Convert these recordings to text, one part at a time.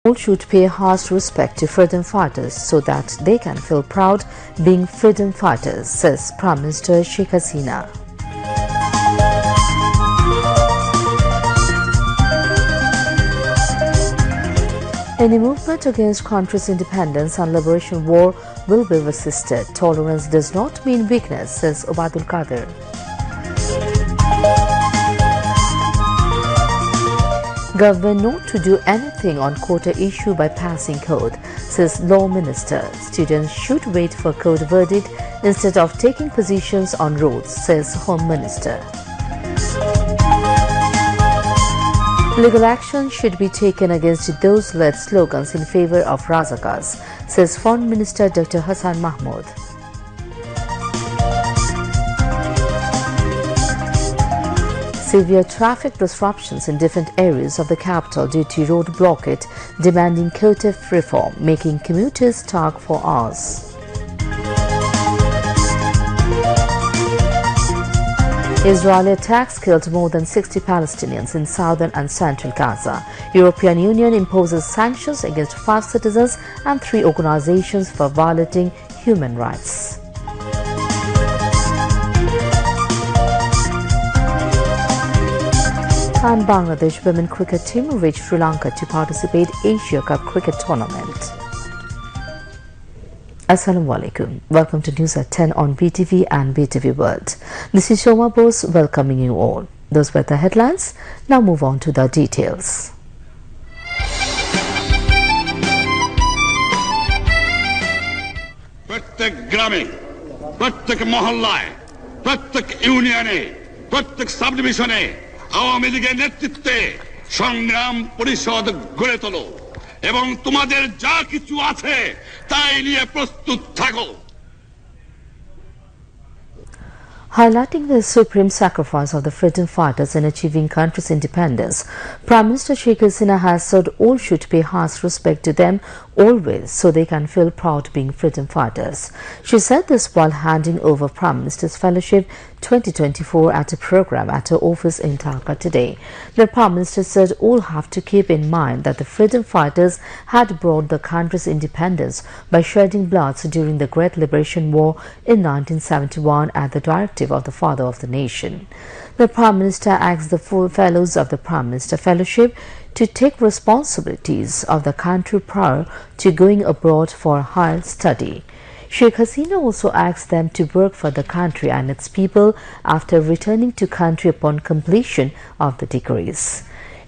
All should pay harsh respect to freedom fighters so that they can feel proud being freedom fighters, says Prime Minister Sheikh Hasina. Any movement against country's independence and liberation war will be resisted. Tolerance does not mean weakness, says Obadul Qadir. Government not to do anything on quota issue by passing code, says Law Minister. Students should wait for code verdict instead of taking positions on roads, says Home Minister. Legal action should be taken against those led slogans in favor of Razakars, says Foreign Minister Dr. Hassan Mahmood. Severe traffic disruptions in different areas of the capital due to road blockade, demanding quota reform, making commuters stuck for hours. Israeli attacks killed more than 60 Palestinians in southern and central Gaza. European Union imposes sanctions against 5 citizens and 3 organizations for violating human rights. And Bangladesh women cricket team reached Sri Lanka to participate Asia Cup cricket tournament. Assalamu alaikum. Welcome to News at 10 on BTV and BTV World. This is Shoma Bose welcoming you all. Those were the headlines. Now move on to the details. প্রত্যেক গ্রামে, প্রত্যেক মহল্লায়, প্রত্যেক ইউনিয়নে, প্রত্যেক sub ডিভিশনে আওয়ামী লীগের নেতৃত্বে সংগ্রাম পরিষদ গড়ে তোলো এবং তোমাদের যা কিছু আছে তাই নিয়ে প্রস্তুত থাকো। Highlighting the supreme sacrifice of the freedom fighters in achieving country's independence, Prime Minister Sheikh Hasina has said all should pay harsh respect to them always so they can feel proud being freedom fighters. She said this while handing over Prime Minister's Fellowship 2024 at a program at her office in Dhaka today. The Prime Minister said all have to keep in mind that the freedom fighters had brought the country's independence by shedding blood during the Great Liberation War in 1971 at the directive of the father of the nation. The Prime Minister asked the 4 fellows of the Prime Minister Fellowship to take responsibilities of the country prior to going abroad for higher study. Sheikh Hasina also asked them to work for the country and its people after returning to country upon completion of the degrees.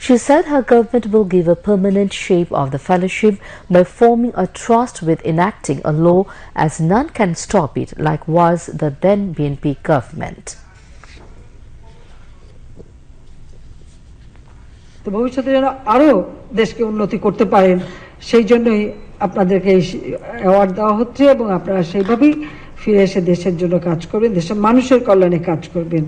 She said her government will give a permanent shape of the fellowship by forming a trust with enacting a law as none can stop it like was the then BNP government. তো ভবিষ্যতে যেন আরো দেশকে উন্নতি করতে পারেন সেই জন্যই আপনাদেরকে অ্যাওয়ার্ড দেওয়া হচ্ছে এবং আপনারা সেইভাবেই ফিরে এসে দেশের জন্য কাজ করবেন, দেশের মানুষের কল্যাণে কাজ করবেন।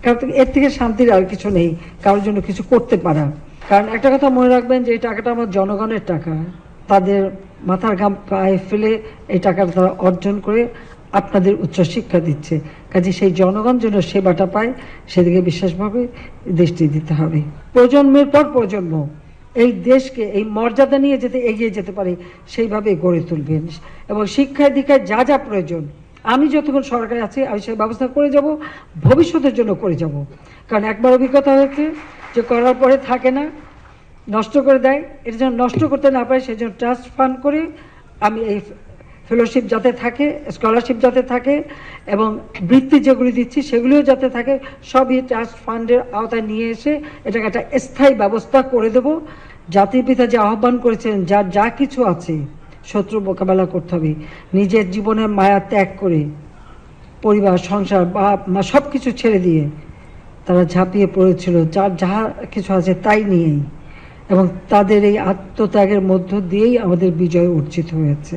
কারণ এর থেকে শান্তির আর কিছু নেই, কারোর জন্য কিছু করতে পারা। কারণ একটা কথা মনে রাখবেন যে এই টাকাটা আমার জনগণের টাকা, তাদের মাথার ঘাম পায়ে ফেলে এই টাকাটা তারা অর্জন করে আপনাদের উচ্চশিক্ষা দিচ্ছে। কাজে সেই জনগণ যেন সেবাটা পায় সেদিকে বিশেষভাবে দৃষ্টি দিতে হবে। প্রজন্মের পর প্রজন্ম এই দেশকে এই মর্যাদা নিয়ে যেতে এগিয়ে যেতে পারে সেইভাবে গড়ে তুলবেন এবং শিক্ষা দীক্ষায় যা যা প্রয়োজন আমি যতক্ষণ সরকারে আছি আমি সেই ব্যবস্থা করে যাব, ভবিষ্যতের জন্য করে যাব। কারণ একবার অভিজ্ঞতা হয়েছে যে করার পরে থাকে না, নষ্ট করে দেয়। এটা যেন নষ্ট করতে না পারে সেই জন্য ট্রাস্ট ফান্ড করে আমি এই ফেলোশিপ যাতে থাকে, স্কলারশিপ যাতে থাকে এবং বৃত্তি যেগুলি দিচ্ছি সেগুলিও যাতে থাকে, সবই ট্রাস্ট ফান্ডের আওতায় নিয়ে এসে এটাকে একটা স্থায়ী ব্যবস্থা করে দেব। জাতির পিতা যে আহ্বান করেছেন যার যা কিছু আছে শত্রু মোকাবেলা করতে হবে, নিজের জীবনের মায়া ত্যাগ করে পরিবার সংসার বাপ মা সব কিছু ছেড়ে দিয়ে তারা ঝাঁপিয়ে পড়েছিল যার যাহা কিছু আছে তাই নিয়েই, এবং তাদের এই আত্মত্যাগের মধ্য দিয়েই আমাদের বিজয় অর্জিত হয়েছে।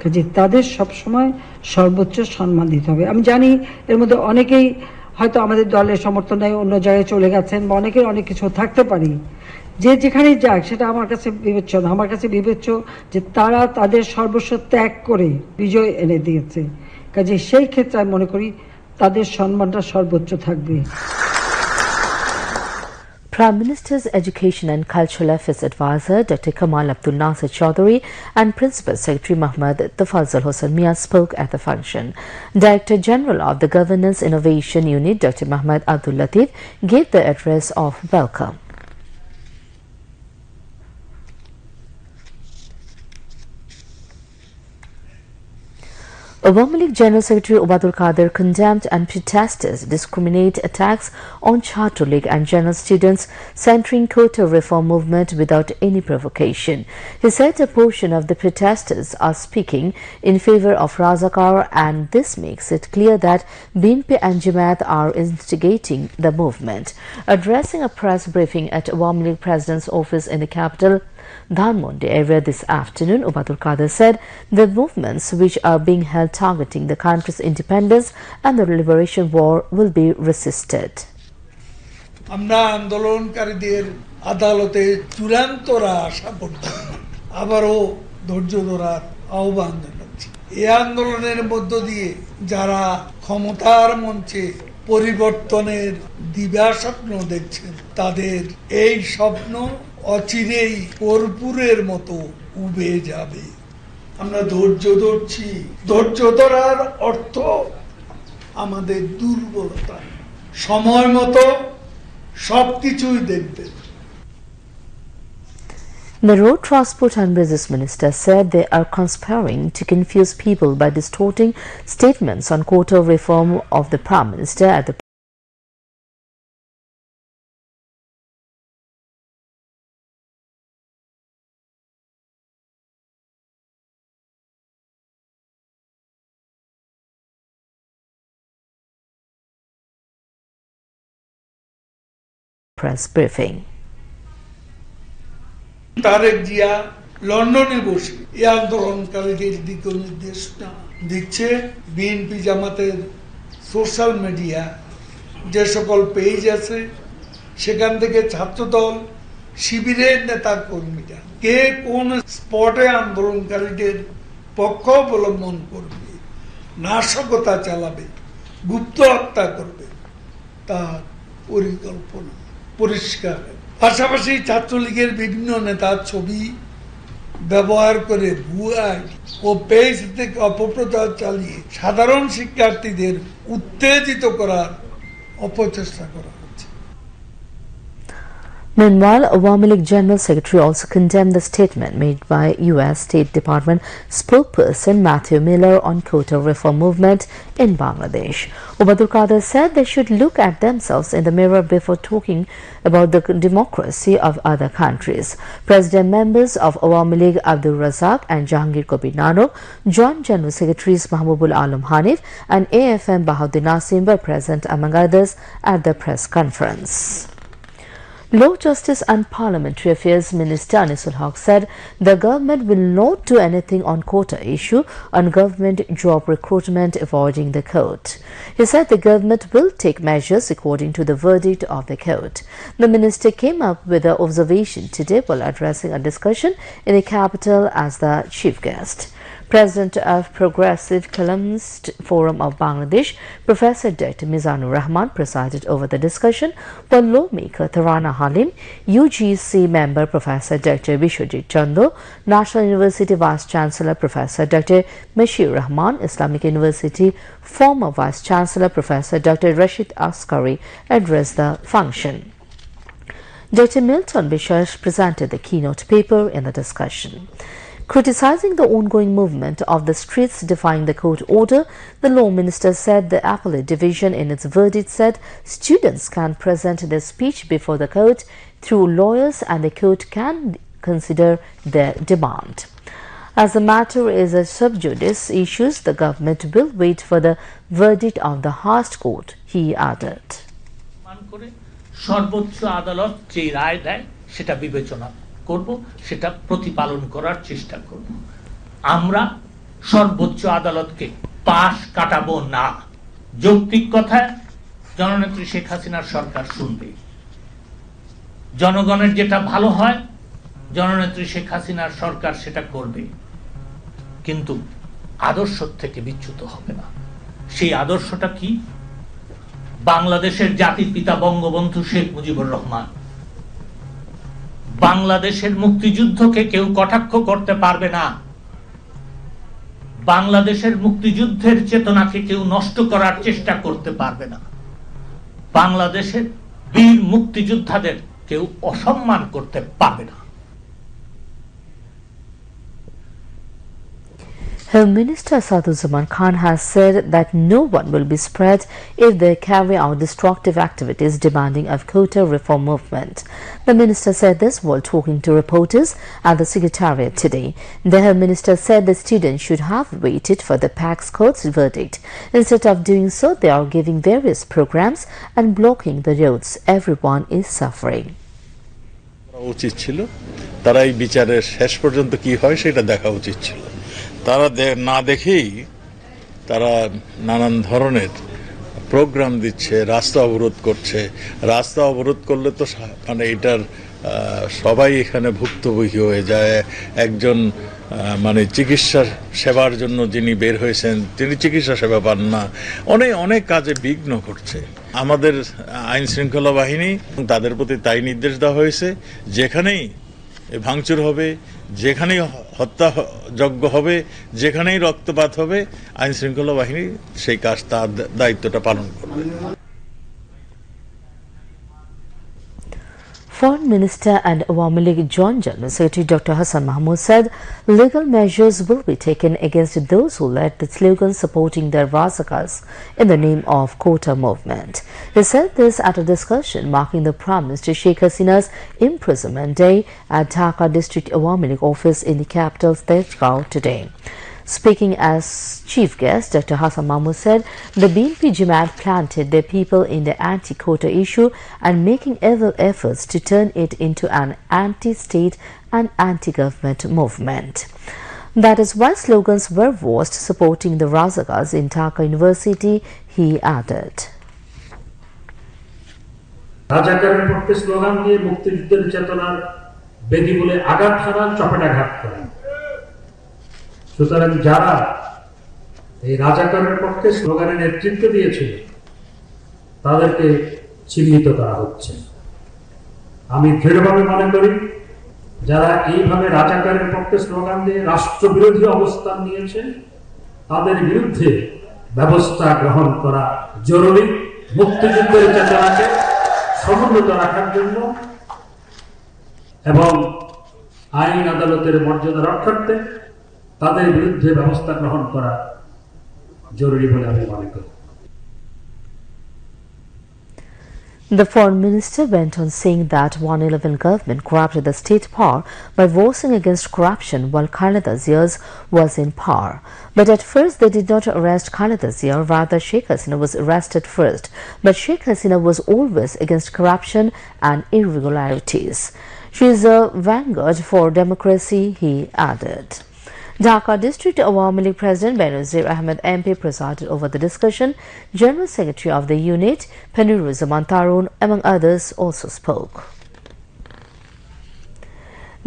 কাজে তাদের সবসময় সর্বোচ্চ সম্মান দিতে হবে। আমি জানি এর মধ্যে অনেকেই হয়তো আমাদের দলের সমর্থন নেই, অন্য জায়গায় চলে গেছেন বা অনেকের অনেক কিছু থাকতে পারি, যে যেখানেই যাক সেটা আমার কাছে বিবেচ্য না। আমার কাছে বিবেচ্য যে তারা তাদের সর্বস্ব ত্যাগ করে বিজয় এনে দিয়েছে। কাজে সেই ক্ষেত্রে আমি মনে করি তাদের সম্মানটা সর্বোচ্চ থাকবে। Prime Minister's Education and Cultural Affairs Advisor Dr. Kamal Abdul Nasir Chaudhary and Principal Secretary Muhammad Tafazul Hossain Mia spoke at the function. Director General of the Governance Innovation Unit Dr. Muhammad Abdul Latif gave the address of welcome. Awami League General Secretary Obadul Qadir condemned and protesters discriminate attacks on Chhatr League and general students centering quota reform movement without any provocation. He said a portion of the protesters are speaking in favor of Razakar, and this makes it clear that BNP and Jamaat are instigating the movement. Addressing a press briefing at Awami League President's office in the capital Dhanmondi area this afternoon, Obadul Qadir said the movements which are being held targeting the country's independence and the liberation war will be resisted. আমরা আন্দোলনকারীদের আদালতে চূড়ান্ত রায় আশা করছি, আবারও ধৈর্য ধরার আহ্বান জানাচ্ছি। এই আন্দোলনের মধ্য দিয়ে যারা ক্ষমতার মঞ্চে পরিবর্তনের দিবাস্বপ্ন দেখছেন, তাদের এই স্বপ্ন অচিরেই কর্পূরের মতো উবে যাবে। আমরা ধৈর্য ধরছি। ধৈর্য ধরার অর্থ আমাদের দুর্বলতা। সময় মতো সবকিছুই দেখবেন। The Road Transport and Business Minister said they are conspiring to confuse people by distorting statements on quota reform of the Prime Minister at the press briefing. Tarique Zia লন্ডনে বসে এই আন্দোলনকারীদের দিক নির্দেশনা দিচ্ছে। বিএনপি জামাতের সোশ্যাল মিডিয়া যে সকল পেজ আছে, সেখান থেকে ছাত্রদল শিবিরের নেতা কর্মীরা কে কোন স্পটে আন্দোলনকারীদের পক্ষ অবলম্বন করবে, নাশকতা চালাবে, গুপ্ত হত্যা করবে, তার পরিকল্পনা পরিষ্কার। পাশাপাশি ছাত্রলীগের বিভিন্ন নেতার ছবি ব্যবহার করে ভুয়া ও পেজ থেকে অপপ্রচার চালিয়ে সাধারণ শিক্ষার্থীদের উত্তেজিত করার অপচেষ্টা করা হচ্ছে। Meanwhile, Awami League General Secretary also condemned the statement made by U.S. State Department spokesperson Matthew Miller on quota reform movement in Bangladesh. Obadul Qadir said they should look at themselves in the mirror before talking about the democracy of other countries. President members of Awami League Abdul Razak and Jahangir Kobir Nano, Joint General Secretaries Mahbubul Alam Hanif and AFM Bahadur Nasim were present among others at the press conference. Law, Justice and Parliamentary Affairs Minister Anisul Haq said the government will not do anything on quota issue on government job recruitment avoiding the court. He said the government will take measures according to the verdict of the court. The minister came up with the observation today while addressing a discussion in the capital as the chief guest. President of Progressive Columnist Forum of Bangladesh, Professor Dr. Mizanur Rahman presided over the discussion, while lawmaker Tarana Halim, UGC member Professor Dr. Bishwajit Chando, National University Vice Chancellor Professor Dr. Mashir Rahman, Islamic University former Vice Chancellor Professor Dr. Rashid Askari addressed the function. Dr. Milton Bishash presented the keynote paper in the discussion. Criticizing the ongoing movement of the streets defying the court order, the law minister said the appellate division in its verdict said students can present their speech before the court through lawyers and the court can consider their demand. As the matter is a sub judice issues, the government will wait for the verdict of the highest court, he added. সর্বোচ্চ আদালত যে রায় দেয় সেটা বিবেচনা করব, সেটা প্রতিপালন করার চেষ্টা করব। আমরা সর্বোচ্চ আদালতকে পাশ কাটাবো না। যৌক্তিক কথা জননেত্রী শেখ হাসিনার সরকার শুনবে। জনগণের যেটা ভালো হয় জননেত্রী শেখ হাসিনার সরকার সেটা করবে, কিন্তু আদর্শ থেকে বিচ্যুত হবে না। সেই আদর্শটা কি? বাংলাদেশের জাতির পিতা বঙ্গবন্ধু শেখ মুজিবুর রহমান বাংলাদেশের মুক্তিযুদ্ধকে কেউ কটাক্ষ করতে পারবে না, বাংলাদেশের মুক্তিযুদ্ধের চেতনাকে কেউ নষ্ট করার চেষ্টা করতে পারবে না, বাংলাদেশের বীর মুক্তিযোদ্ধাদের কেউ অসম্মান করতে পারবে না। Home Minister Saduzzaman Khan has said that no one will be spared if they carry out destructive activities demanding of quota reform movement. The minister said this while talking to reporters at the Secretariat today. The Home Minister said the students should have waited for the PAX court's verdict. Instead of doing so, they are giving various programs and blocking the roads. Everyone is suffering. উচিত ছিল তারা এই বিচারের শেষ পর্যন্ত কি হয় সেটা দেখা উচিত ছিল। তারা না দেখেই তারা নানান ধরনের প্রোগ্রাম দিচ্ছে, রাস্তা অবরোধ করছে। রাস্তা অবরোধ করলে তো মানে এটার সবাই এখানে ভুক্তভোগী হয়ে যায়। একজন মানে চিকিৎসা সেবার জন্য যিনি বের হয়েছেন তিনি চিকিৎসা সেবা পান না, অনেক কাজে বিঘ্ন ঘটছে। আমাদের আইন শৃঙ্খলা বাহিনী তাদের প্রতি তাই নির্দেশ দেওয়া হয়েছে, যেখানেই ভাঙচুর হবে, যেখানেই হত্যাযজ্ঞ হবে, যেখানেই রক্তপাত হবে, আইন শৃঙ্খলা বাহিনী সেই কাজ তার দায়িত্বটা পালন করবে। Foreign Minister and Awami League Joint General Secretary Dr. Hassan Mahmood said legal measures will be taken against those who led the slogan supporting their Razakars in the name of Quota movement. He said this at a discussion marking the Prime Minister Sheikh Hasina's imprisonment day at Dhaka District Awami League office in the capital's Tejgaon today. Speaking as chief guest, Dr. Hassan Mahmood said the BNP Jamaat planted their people in the anti-quota issue and making every efforts to turn it into an anti-state and anti-government movement. That is why slogans were voiced supporting the Razakars in Dhaka University, he added. রাজাকারের পক্ষে slogan দিয়ে মুক্তিযুদ্ধের চেতনার বেদি বলে আঘাত হারান, চপেটাঘাত করেন। সুতরাং যারা এই রাজাকারের পক্ষে স্লোগানের নেতৃত্ব দিয়েছিল তাদেরকে চিহ্নিত করা হচ্ছে। আমি দৃঢ়ভাবে মনে করি যারা এইভাবে রাজাকারের পক্ষে স্লোগান দিয়ে রাষ্ট্রবিরোধী অবস্থান নিয়েছে তাদের বিরুদ্ধে ব্যবস্থা গ্রহণ করা জরুরি, মুক্তিযুদ্ধের চেতনাকে সমুন্নত রাখার জন্য এবং আইন আদালতের মর্যাদা রক্ষার্থে তাদের বিরুদ্ধে ব্যবস্থা গ্রহণ করা জরুরি বলে আমি মনে করি। The foreign minister went on saying that 111 government corrupted the state power by voicing against corruption while Khaleda Zia's was in power. But at first they did not arrest Khaleda Zia, rather Sheikh Hasina was arrested first. But Sheikh Hasina was always against corruption and irregularities. She is a vanguard for democracy, he added. Dhaka District Awami League President Benazir Ahmed MP presided over the discussion. General Secretary of the unit, Penuruzzaman Tarun, among others, also spoke.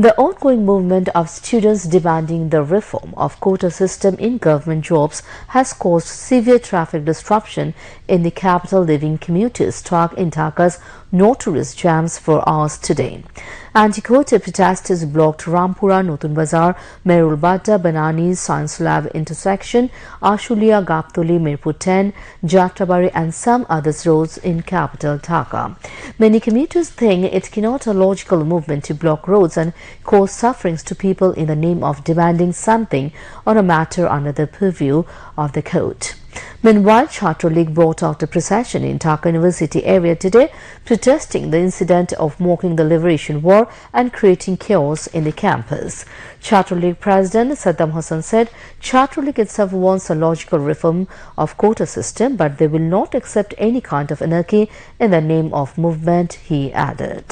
The ongoing movement of students demanding the reform of quota system in government jobs has caused severe traffic disruption in the capital, leaving commuters stuck in Dhaka's notorious jams for hours today. Anti-quota protesters blocked Rampura, Notun Bazar, Merul Bata, Banani, Science Lab intersection, Ashulia, Gaptoli, Mirpur 10, Jatrabari and some other roads in capital Dhaka. Many commuters think it cannot a logical movement to block roads and cause sufferings to people in the name of demanding something on a matter under the purview of the court. Meanwhile, Chhatro League brought out a procession in Dhaka University area today, protesting the incident of mocking the Liberation War and creating chaos in the campus. Chhatro League President Saddam Hussain said Chhatro League itself wants a logical reform of quota system, but they will not accept any kind of anarchy in the name of movement, he added.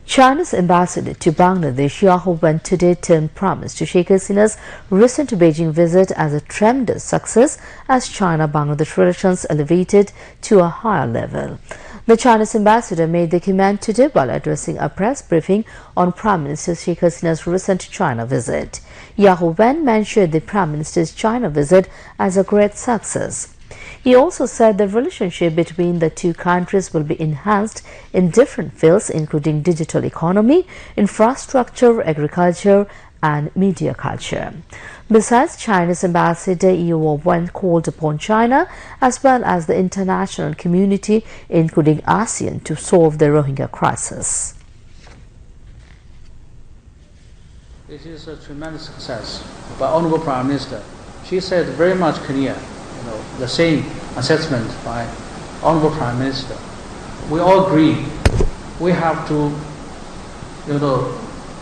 China's ambassador to Bangladesh, Yahoo, went today termed Prime Minister Sheikh Hasina's recent Beijing visit as a tremendous success as China-Bangladesh relations elevated to a higher level. The Chinese ambassador made the comment today while addressing a press briefing on Prime Minister Sheikh Hasina's recent China visit. Yahoo Wen mentioned the Prime Minister's China visit as a great success. He also said the relationship between the two countries will be enhanced in different fields, including digital economy, infrastructure, agriculture, and media culture. Besides, China's ambassador Liu Wen called upon China as well as the international community, including ASEAN, to solve the Rohingya crisis. This is a tremendous success by Honorable Prime Minister. She said very much clear, the same assessment by Honorable Prime Minister. We all agree we have to,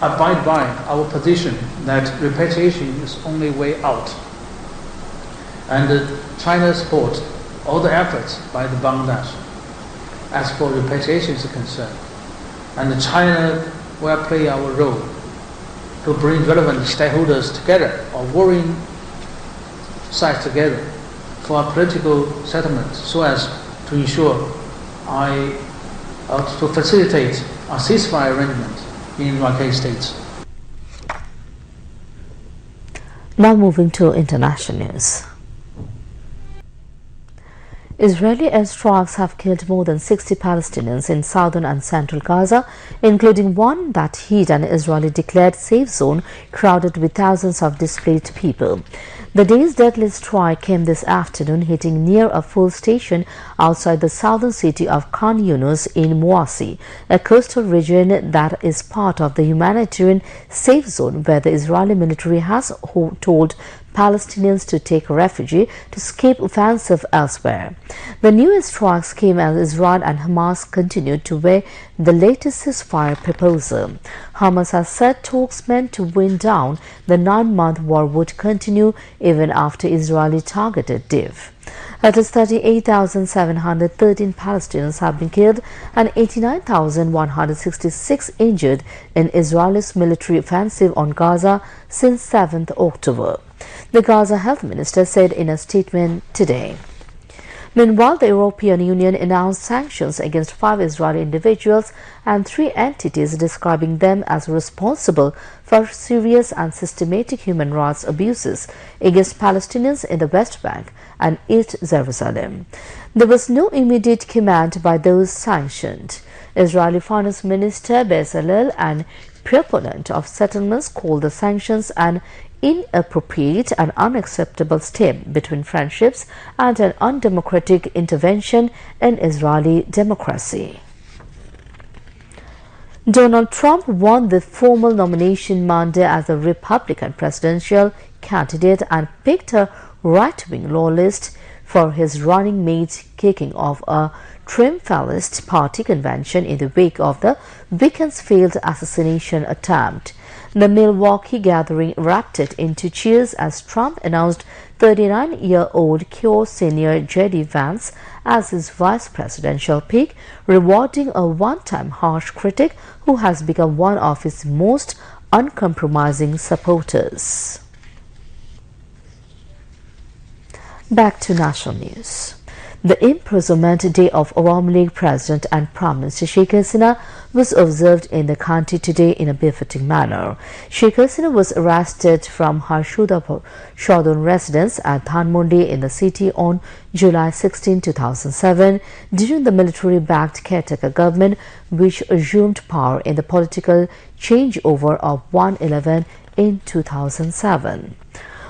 abide by our position that repatriation is the only way out. And China supports all the efforts by the Bangladesh as for repatriation is concerned. And China will play our role to bring relevant stakeholders together or warring sides together for a political settlement so as to ensure to facilitate a ceasefire arrangement in Rakhine State. Now moving to international news. Israeli airstrikes have killed more than 60 Palestinians in southern and central Gaza, including one that hit an Israeli-declared safe zone crowded with thousands of displaced people. The day's deadly strike came this afternoon, hitting near a fuel station outside the southern city of Khan Yunus in Muasi, a coastal region that is part of the humanitarian safe zone where the Israeli military has told Palestinians to take refuge to escape offensive elsewhere. The newest strikes came as Israel and Hamas continued to weigh the latest ceasefire proposal. Hamas has said talks meant to wind down the 9-month war would continue even after Israeli targeted Div. At least 38,713 Palestinians have been killed and 89,166 injured in Israel's military offensive on Gaza since 7th October. The Gaza health minister said in a statement today. Meanwhile, the European Union announced sanctions against 5 Israeli individuals and 3 entities, describing them as responsible for serious and systematic human rights abuses against Palestinians in the West Bank and East Jerusalem. There was no immediate command by those sanctioned. Israeli Finance Minister Bezalel, and proponent of settlements, called the sanctions an inappropriate and unacceptable step between friendships and an undemocratic intervention in Israeli democracy. Donald Trump won the formal nomination Monday as the Republican presidential candidate and picked a right-wing loyalist for his running mate, kicking off a triumphalist party convention in the wake of the weekend's failed assassination attempt. The Milwaukee gathering erupted into cheers as Trump announced 39-year-old Kyo senior J.D. Vance as his vice presidential pick, rewarding a one-time harsh critic who has become one of his most uncompromising supporters. Back to national news. The imprisonment day of Awami League President and Prime Minister Sheikh Hasina was observed in the country today in a befitting manner. Sheikh Hasina was arrested from her Shodon residence at Dhanmondi in the city on July 16, 2007, during the military-backed caretaker government which assumed power in the political changeover of 1/11 in 2007.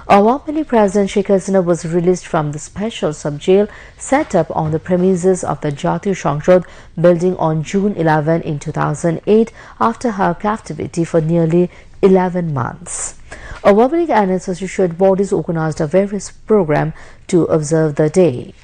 Awami League President Sheikh Hasina was released from the special sub-jail set up on the premises of the Jatiya Sangshad building on June 11 in 2008 after her captivity for nearly 11 months. Awami League and its associate bodies organized a various program to observe the day.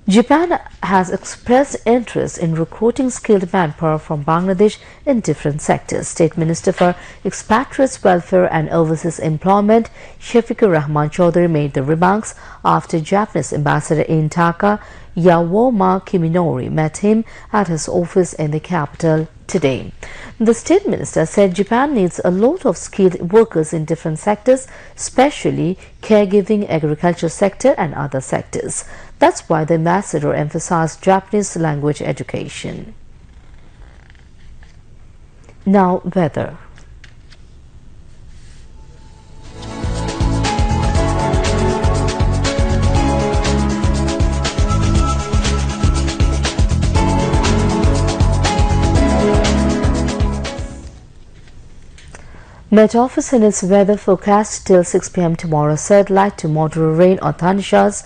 Japan has expressed interest in recruiting skilled manpower from Bangladesh in different sectors. State Minister for Expatriates Welfare and Overseas Employment, Shafiqur Rahman Chaudhary, made the remarks after Japanese ambassador in Dhaka, Yawoma Kiminori, met him at his office in the capital today. The state minister said Japan needs a lot of skilled workers in different sectors, especially caregiving, agriculture sector and other sectors. That's why the ambassador emphasized Japanese language education. Now, weather. Met Office in its weather forecast till 6 p.m. tomorrow said light to moderate rain or thundershows